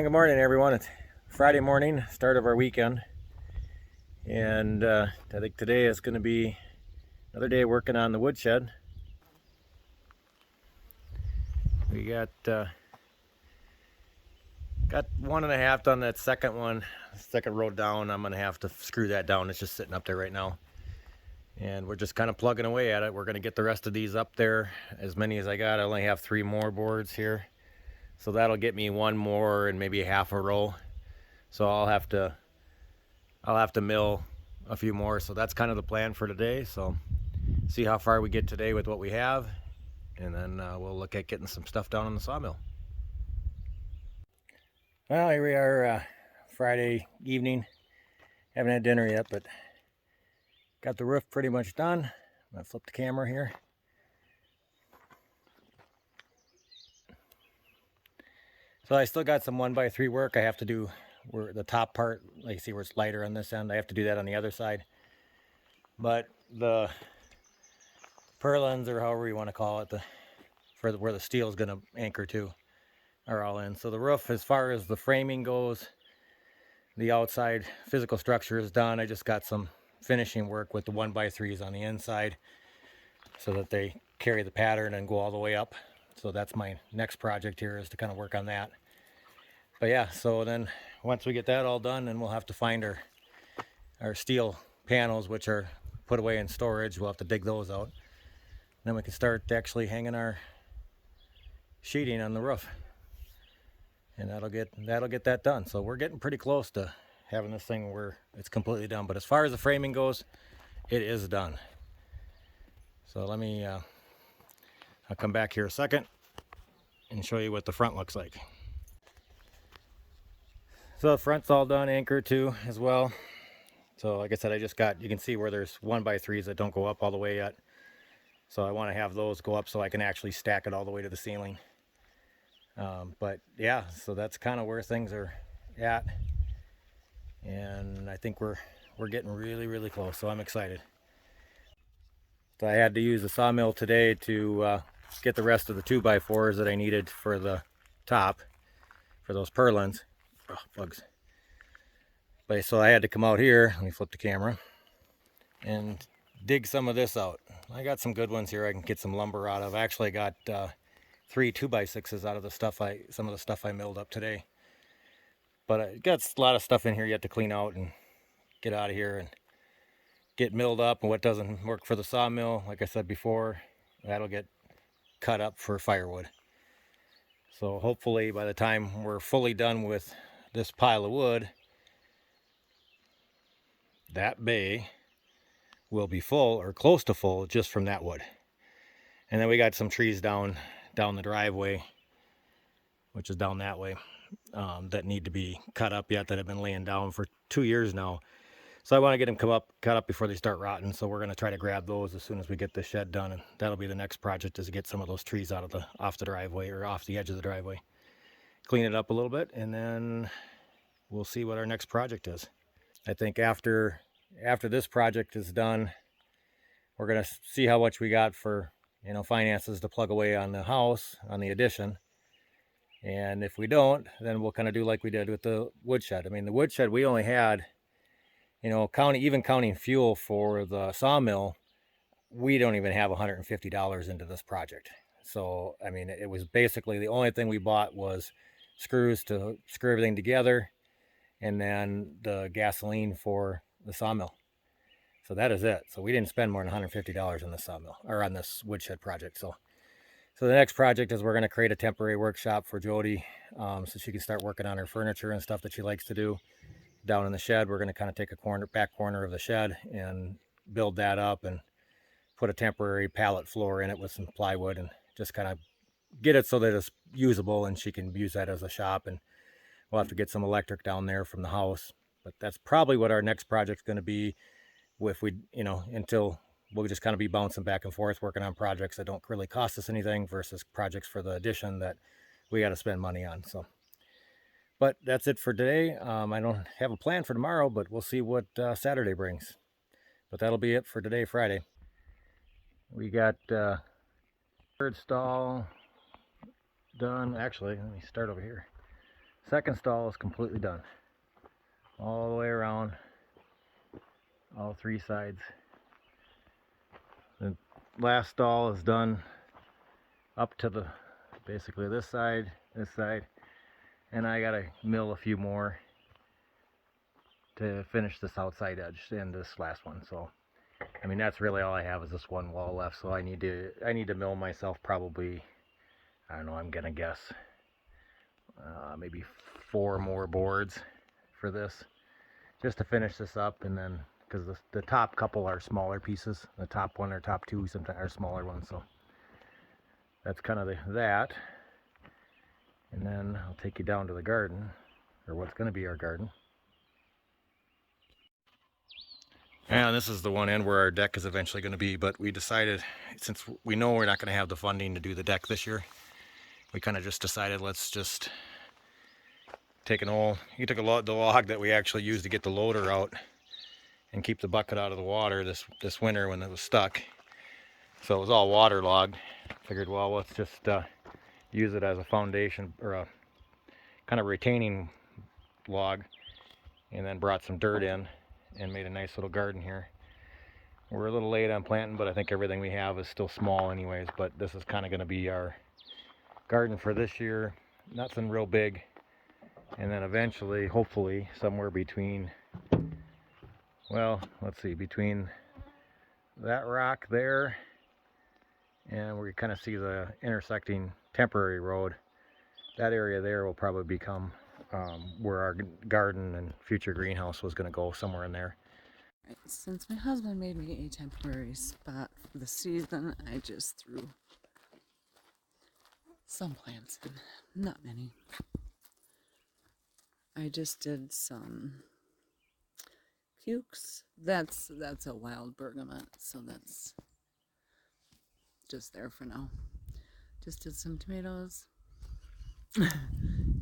Good morning, everyone. It's Friday morning, start of our weekend, and I think today is going to be another day working on the woodshed. We got 1.5 done. That second one, second row down, I'm going to have to screw that down. It's just sitting up there right now, and we're just kind of plugging away at it. We're going to get the rest of these up there, as many as I got. I only have 3 more boards here, so that'll get me one more and maybe half a row. So I'll have to mill a few more. So that's kind of the plan for today. So see how far we get today with what we have, and then we'll look at getting some stuff down in the sawmill. Well, here we are, Friday evening. Haven't had dinner yet, but got the roof pretty much done. I'm gonna flip the camera here. So I still got some 1x3 work I have to do. Where the top part, like you see where it's lighter on this end, I have to do that on the other side. But the purlins, or however you want to call it, where the steel is going to anchor to, are all in. So the roof, as far as the framing goes, the outside physical structure is done. I just got some finishing work with the 1x3s on the inside so that they carry the pattern and go all the way up. So that's my next project here, is to kind of work on that. But yeah, so then once we get that all done, then we'll have to find our steel panels, which are put away in storage. We'll have to dig those out. Then we can start actually hanging our sheeting on the roof, and that'll get that done. So we're getting pretty close to having this thing where it's completely done. But as far as the framing goes, it is done. So let me I'll come back here a second and show you what the front looks like. So the front's all done, anchored too as well. So like I said, you can see where there's 1x3s that don't go up all the way yet. So I want to have those go up so I can actually stack it all the way to the ceiling. But yeah, so that's kind of where things are at. And I think we're getting really, really close. So I'm excited. So I had to use the sawmill today to get the rest of the 2x4s that I needed for the top, for those purlins. Oh, bugs. But so I had to come out here, let me flip the camera, and dig some of this out. I got some good ones here I can get some lumber out of. I actually got 3 2x6s out of some of the stuff I milled up today. But I got a lot of stuff in here yet to clean out and get out of here and get milled up. And what doesn't work for the sawmill, like I said before, that'll get cut up for firewood. So hopefully by the time we're fully done with this pile of wood, that bay will be full or close to full just from that wood. And then we got some trees down the driveway, which is down that way, that need to be cut up yet, that have been laying down for 2 years now. So I want to get them cut up before they start rotting. So we're going to try to grab those as soon as we get this shed done, and that'll be the next project, is to get some of those trees off the driveway, or off the edge of the driveway, clean it up a little bit, and then we'll see what our next project is. I think after this project is done, we're going to see how much we got for, finances to plug away on the house, on the addition. And if we don't, then we'll kind of do like we did with the woodshed. I mean, the woodshed, we only had, counting fuel for the sawmill, we don't even have $150 into this project. So, I mean, it was basically the only thing we bought was screws to screw everything together, and then the gasoline for the sawmill. So that is it. So we didn't spend more than $150 on the sawmill, or on this woodshed project. So the next project is we're going to create a temporary workshop for Jodi, so she can start working on her furniture and stuff that she likes to do down in the shed. We're going to kind of take a back corner of the shed and build that up and put a temporary pallet floor in it with some plywood, and just kind of get it so that it's usable and she can use that as a shop. And we'll have to get some electric down there from the house. But that's probably what our next project's going to be, if we, until we'll just kind of be bouncing back and forth, working on projects that don't really cost us anything versus projects for the addition that we got to spend money on. So, but that's it for today. I don't have a plan for tomorrow, but we'll see what Saturday brings. But that'll be it for today, Friday. We got third stall done. Actually, let me start over here. Second stall is completely done. All the way around, all three sides. The last stall is done up to the, basically this side, and I gotta mill a few more to finish this outside edge and this last one. So I mean, that's really all I have is this one wall left. So I need to mill myself probably, I don't know, I'm gonna guess maybe 4 more boards for this, just to finish this up. And then because the top couple are smaller pieces, the top one or top two sometimes are smaller ones, so that's kind of that. And then I'll take you down to the garden, or what's going to be our garden. And this is the one end where our deck is eventually going to be, but we decided, since we know we're not going to have the funding to do the deck this year, we kind of just decided let's just take the log that we actually used to get the loader out and keep the bucket out of the water this winter when it was stuck. So it was all waterlogged. Figured, well, let's just use it as a foundation or a kind of retaining log, and then brought some dirt in and made a nice little garden here. We're a little late on planting, but I think everything we have is still small anyways. But this is kind of going to be our garden for this year. Nothing real big. And then eventually, hopefully, somewhere between, well, let's see, between that rock there and we kind of see the intersecting Temporary road, that area there will probably become where our garden and future greenhouse was going to go, somewhere in there. Since my husband made me a temporary spot for the season, I just threw some plants in, not many. I just did some cukes. That's a wild bergamot, so that's just there for now. Just did some tomatoes,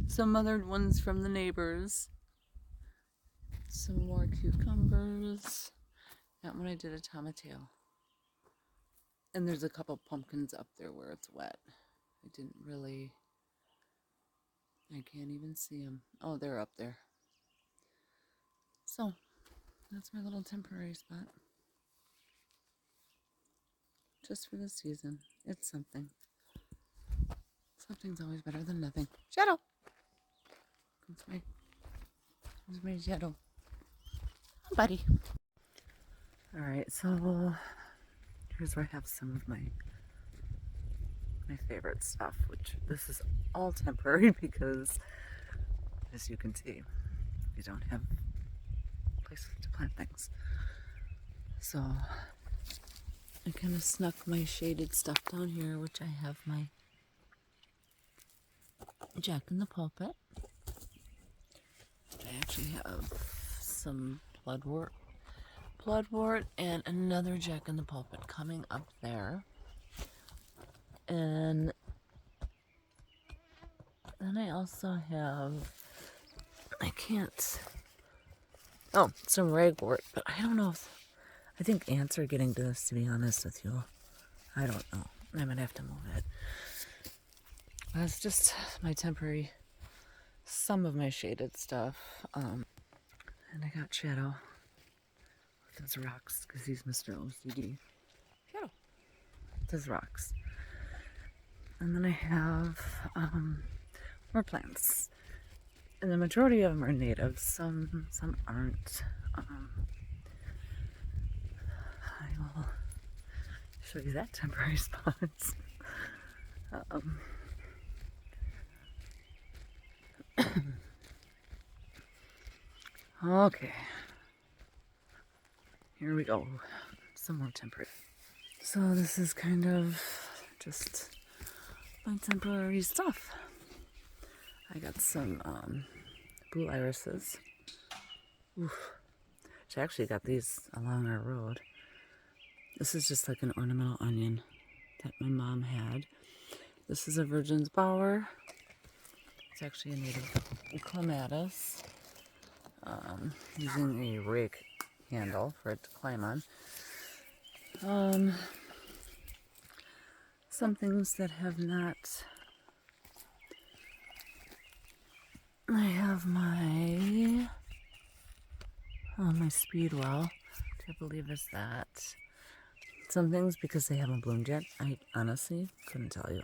some other ones from the neighbors, some more cucumbers. That one I did a tomato. And there's a couple pumpkins up there where it's wet. I didn't really, I can't even see them. Oh, they're up there. So that's my little temporary spot. Just for the season. It's something. Something's always better than nothing. Shadow! Comes my shadow. Oh, buddy. Alright, so here's where I have some of my favorite stuff, which this is all temporary because, as you can see, we don't have places to plant things. So I kind of snuck my shaded stuff down here, which I have my Jack in the Pulpit. I actually have some bloodwort and another Jack in the Pulpit coming up there. And then I also have, some ragwort, but I don't know if, I think ants are getting to this, to be honest with you. I don't know. I might have to move it. That's just my temporary, some of my shaded stuff. And I got Shadow with his rocks, because he's Mr. OCD. Shadow with his rocks. And then I have more plants. And the majority of them are native. Some aren't. I will show you that temporary spot. Okay. Here we go. Some more temporary. So this is kind of just my temporary stuff. I got some blue irises. Oof. I actually got these along our road. This is just like an ornamental onion that my mom had. This is a Virgin's Bower. It's actually a native clematis. Using a rake handle for it to climb on. Some things that have not I have my speedwell, which I believe is that. Some things, because they haven't bloomed yet, I honestly couldn't tell you.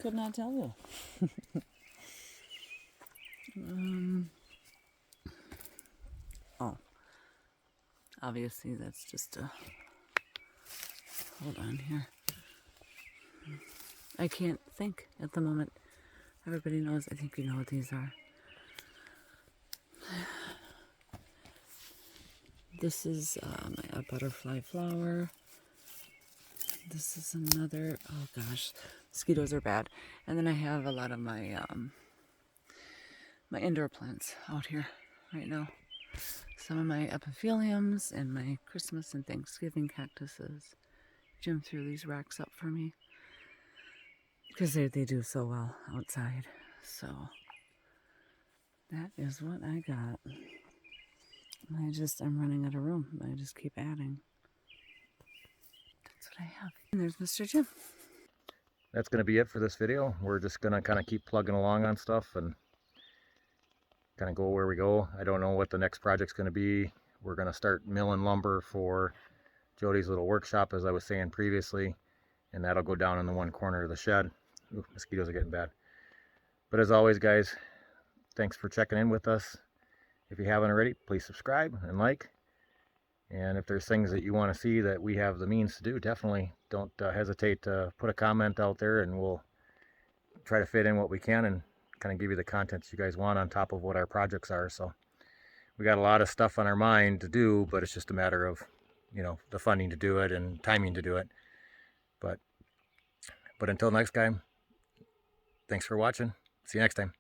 Could not tell you. Oh, obviously that's just a, hold on here. I can't think at the moment. Everybody knows, I think you know what these are. This is a butterfly flower. This is another, oh gosh, mosquitoes are bad. And then I have a lot of my my indoor plants out here right now. Some of my epiphyliums and my Christmas and Thanksgiving cactuses. Jim threw these racks up for me because they do so well outside. So that is what I got. I'm running out of room. I just keep adding. That's what I have. And there's Mr. Jim. That's going to be it for this video. We're just going to kind of keep plugging along on stuff and kind of go where we go. I don't know what the next project's going to be. We're going to start milling lumber for Jodi's little workshop, as I was saying previously, and that'll go down in the one corner of the shed. Ooh, mosquitoes are getting bad. But as always, guys, thanks for checking in with us. If you haven't already, please subscribe and like. And if there's things that you want to see that we have the means to do, definitely don't hesitate to put a comment out there, and we'll try to fit in what we can and kind of give you the contents you guys want on top of what our projects are. So we got a lot of stuff on our mind to do, but it's just a matter of, you know, the funding to do it and timing to do it. But until next time, thanks for watching. See you next time.